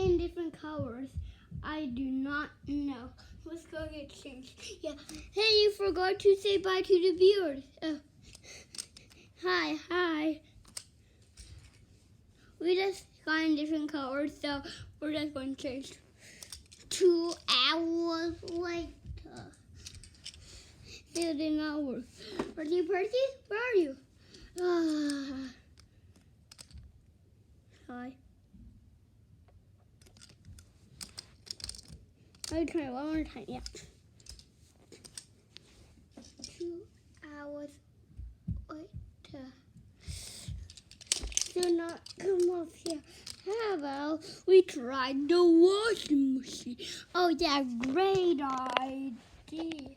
see in different colors. I do not know. Let's go get changed. Yeah. Hey, you forgot to say bye to the viewers. Hi. We just got in different colors, so we're just going to change. 2 hours later. Still did not work. Percy, where are you? Hi. I'll try it one more time. Yeah. 2 hours later. Do not come up here. How about we try the washing machine? Oh yeah, great idea.